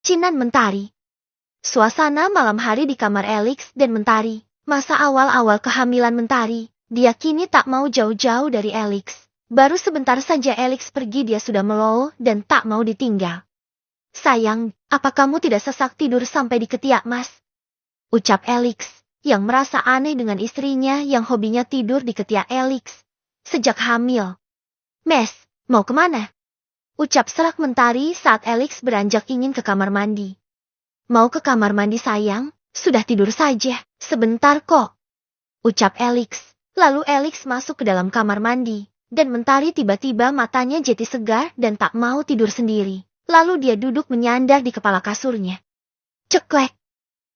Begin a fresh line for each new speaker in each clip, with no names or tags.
Cinan Mentari. Suasana malam hari di kamar Elix dan Mentari. Masa awal-awal kehamilan Mentari, dia kini tak mau jauh-jauh dari Elix. Baru sebentar saja Elix pergi dia sudah meloloh dan tak mau ditinggal. Sayang, apa kamu tidak sesak tidur sampai di ketiak mas? Ucap Elix, yang merasa aneh dengan istrinya yang hobinya tidur di ketiak Elix. Sejak hamil. Mes, mau kemana? Ucap serak Mentari saat Elix beranjak ingin ke kamar mandi. Mau ke kamar mandi sayang? Sudah tidur saja, sebentar kok. Ucap Elix. Lalu Elix masuk ke dalam kamar mandi, dan Mentari tiba-tiba matanya jadi segar dan tak mau tidur sendiri. Lalu dia duduk menyandar di kepala kasurnya. Ceklek.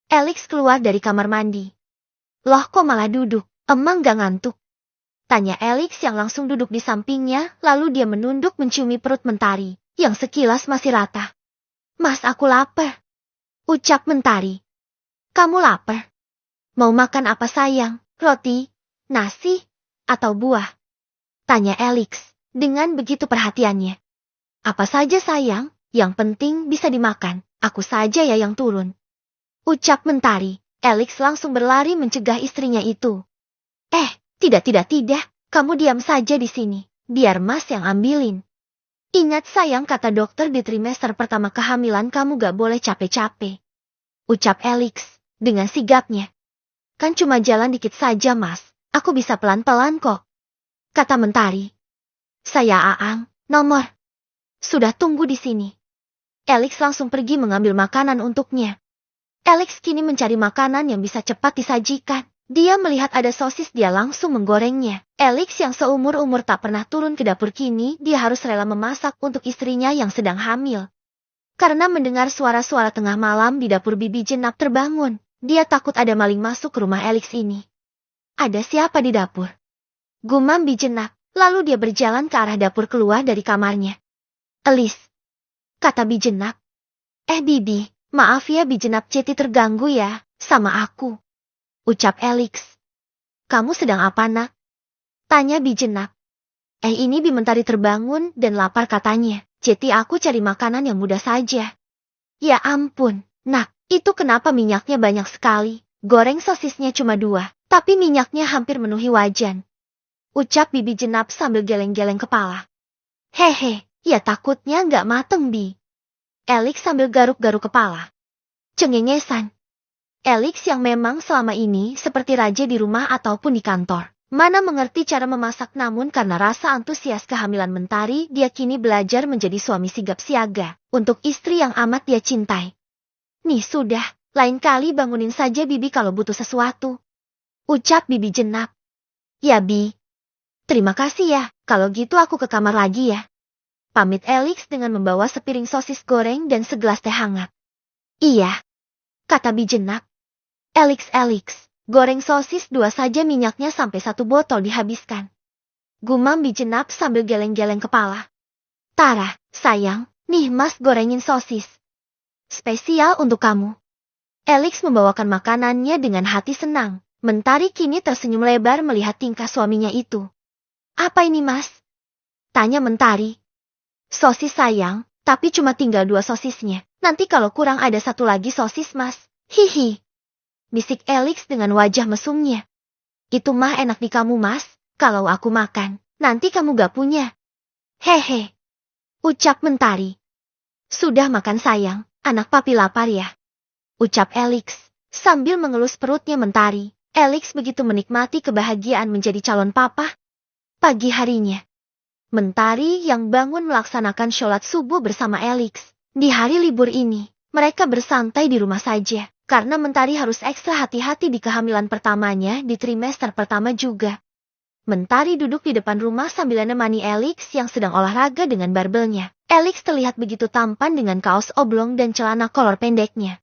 Elix keluar dari kamar mandi. Loh kok malah duduk, emang gak ngantuk? Tanya Elix yang langsung duduk di sampingnya, lalu dia menunduk menciumi perut Mentari, yang sekilas masih rata. Mas aku lapar. Ucap Mentari. Kamu lapar? Mau makan apa sayang? Roti, nasi, atau buah? Tanya Elix, dengan begitu perhatiannya. Apa saja sayang, yang penting bisa dimakan, aku saja ya yang turun. Ucap Mentari. Elix langsung berlari mencegah istrinya itu. Tidak, kamu diam saja di sini, biar mas yang ambilin. Ingat sayang kata dokter di trimester pertama kehamilan kamu gak boleh capek-capek. Ucap Elix, dengan sigapnya. Kan cuma jalan dikit saja mas, aku bisa pelan-pelan kok. Kata Mentari. Saya Aang, nomor. Sudah tunggu di sini. Elix langsung pergi mengambil makanan untuknya. Elix kini mencari makanan yang bisa cepat disajikan. Dia melihat ada sosis dia langsung menggorengnya. Elix yang seumur-umur tak pernah turun ke dapur kini dia harus rela memasak untuk istrinya yang sedang hamil. Karena mendengar suara-suara tengah malam di dapur Bibi Jenap terbangun. Dia takut ada maling masuk ke rumah Elix ini. Ada siapa di dapur? Gumam Bibi Jenap, lalu dia berjalan ke arah dapur keluar dari kamarnya. Elis, kata Bibi Jenap. Bibi, maaf ya Bibi Jenap Ceti terganggu ya, sama aku. Ucap Elix. Kamu sedang apa nak? Tanya Bibi Jenap. Ini Bi Mentari terbangun dan lapar katanya. Ceti aku cari makanan yang mudah saja. Ya ampun, nak, itu kenapa minyaknya banyak sekali? Goreng sosisnya cuma 2, tapi minyaknya hampir memenuhi wajan. Ucap Bibi Jenap sambil geleng-geleng kepala. Hehe, ya takutnya nggak mateng Bi. Elix sambil garuk-garuk kepala. Cengengesan. Elix yang memang selama ini seperti raja di rumah ataupun di kantor. Mana mengerti cara memasak namun karena rasa antusias kehamilan Mentari dia kini belajar menjadi suami sigap siaga untuk istri yang amat dia cintai. Nih sudah, lain kali bangunin saja Bibi kalau butuh sesuatu. Ucap Bibi Jenap. Ya Bi. Terima kasih ya, kalau gitu aku ke kamar lagi ya. Pamit Elix dengan membawa sepiring sosis goreng dan segelas teh hangat. Iya, kata Bibi Jenap. Elix, goreng sosis 2 saja minyaknya sampai 1 botol dihabiskan. Gumam Bibi Jenap sambil geleng-geleng kepala. Tara, sayang, nih mas gorengin sosis. Spesial untuk kamu. Elix membawakan makanannya dengan hati senang. Mentari kini tersenyum lebar melihat tingkah suaminya itu. Apa ini mas? Tanya Mentari. Sosis sayang, tapi cuma tinggal 2 sosisnya. Nanti kalau kurang ada 1 lagi sosis mas. Hihi. Bisik Elix dengan wajah mesumnya. Itu mah enak di kamu mas, kalau aku makan, nanti kamu gak punya. Hehe. Ucap Mentari. Sudah makan sayang, anak papi lapar ya. Ucap Elix, sambil mengelus perutnya Mentari. Elix begitu menikmati kebahagiaan menjadi calon papa. Pagi harinya. Mentari yang bangun melaksanakan sholat subuh bersama Elix. Di hari libur ini, mereka bersantai di rumah saja. Karena Mentari harus ekstra hati-hati di kehamilan pertamanya di trimester pertama juga. Mentari duduk di depan rumah sambil menemani Elix yang sedang olahraga dengan barbelnya. Elix terlihat begitu tampan dengan kaos oblong dan celana kolor pendeknya.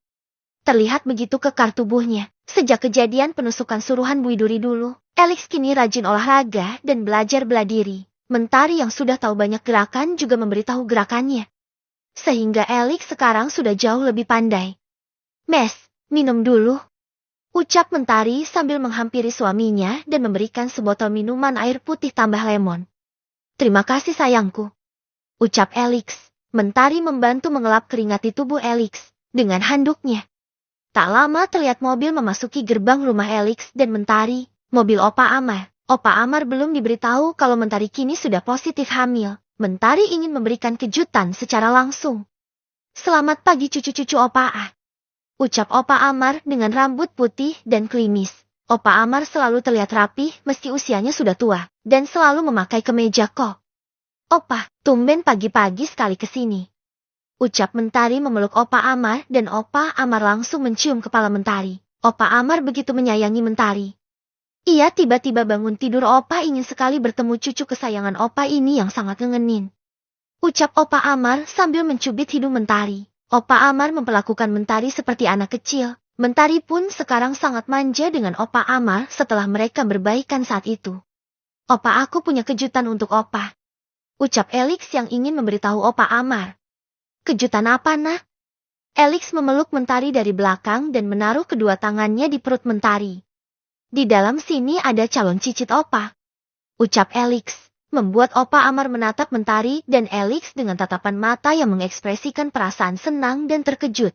Terlihat begitu kekar tubuhnya. Sejak kejadian penusukan suruhan Bui Duri dulu, Elix kini rajin olahraga dan belajar bela diri. Mentari yang sudah tahu banyak gerakan juga memberitahu gerakannya. Sehingga Elix sekarang sudah jauh lebih pandai. Mes, minum dulu. Ucap Mentari sambil menghampiri suaminya dan memberikan sebotol minuman air putih tambah lemon. Terima kasih sayangku. Ucap Elix. Mentari membantu mengelap keringat di tubuh Elix. dengan handuknya. Tak lama terlihat mobil memasuki gerbang rumah Elix dan Mentari, mobil Opa Amar. Opa Amar belum diberitahu kalau Mentari kini sudah positif hamil. Mentari ingin memberikan kejutan secara langsung. Selamat pagi cucu-cucu Opa A. Ucap Opa Amar dengan rambut putih dan klimis. Opa Amar selalu terlihat rapih meski usianya sudah tua, dan selalu memakai kemeja kok. Opa, tumben pagi-pagi sekali kesini. Ucap Mentari memeluk Opa Amar dan Opa Amar langsung mencium kepala Mentari. Opa Amar begitu menyayangi Mentari. Ia tiba-tiba bangun tidur. Opa ingin sekali bertemu cucu kesayangan Opa ini yang sangat ngengenin. Ucap Opa Amar sambil mencubit hidung Mentari. Opa Amar memperlakukan Mentari seperti anak kecil. Mentari pun sekarang sangat manja dengan Opa Amar setelah mereka berbaikan saat itu. Opa, aku punya kejutan untuk Opa. Ucap Elix yang ingin memberitahu Opa Amar. Kejutan apa, Nak? Elix memeluk Mentari dari belakang dan menaruh kedua tangannya di perut Mentari. Di dalam sini ada calon cicit Opa. Ucap Elix, membuat Opa Amar menatap Mentari dan Elix dengan tatapan mata yang mengekspresikan perasaan senang dan terkejut.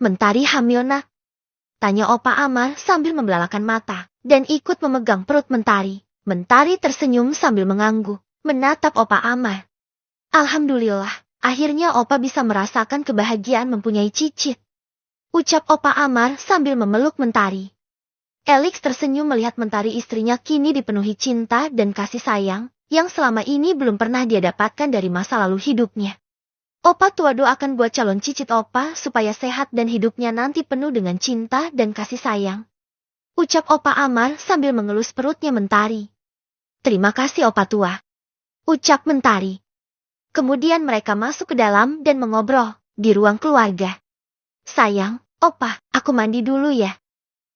Mentari hamil, Nak? Tanya Opa Amar sambil membelalakan mata, dan ikut memegang perut Mentari. Mentari tersenyum sambil mengangguk, menatap Opa Amar. Alhamdulillah. Akhirnya Opa bisa merasakan kebahagiaan mempunyai cicit. Ucap Opa Amar sambil memeluk Mentari. Elix tersenyum melihat Mentari istrinya kini dipenuhi cinta dan kasih sayang, yang selama ini belum pernah dia dapatkan dari masa lalu hidupnya. Opa tua doakan buat calon cicit Opa supaya sehat dan hidupnya nanti penuh dengan cinta dan kasih sayang. Ucap Opa Amar sambil mengelus perutnya Mentari. Terima kasih Opa tua. Ucap Mentari. Kemudian mereka masuk ke dalam dan mengobrol di ruang keluarga. Sayang, Opa, aku mandi dulu ya.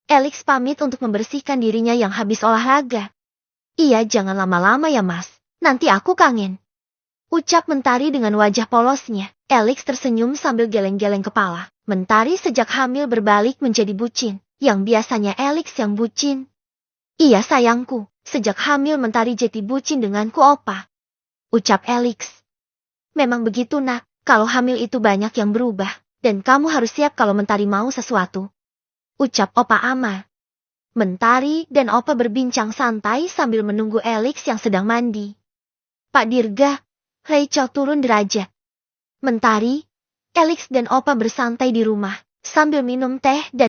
Elix pamit untuk membersihkan dirinya yang habis olahraga. Iya, jangan lama-lama ya Mas, nanti aku kangen. Ucap Mentari dengan wajah polosnya. Elix tersenyum sambil geleng-geleng kepala. Mentari sejak hamil berbalik menjadi bucin, yang biasanya Elix yang bucin. Iya sayangku, sejak hamil Mentari jadi bucin denganku Opa. Ucap Elix. Memang begitu Nak, kalau hamil itu banyak yang berubah, dan kamu harus siap kalau Mentari mau sesuatu. Ucap Opa Amar. Mentari dan Opa berbincang santai sambil menunggu Elix yang sedang mandi. Pak Dirga, Rachel turun derajat. Mentari, Elix dan Opa bersantai di rumah, sambil minum teh dan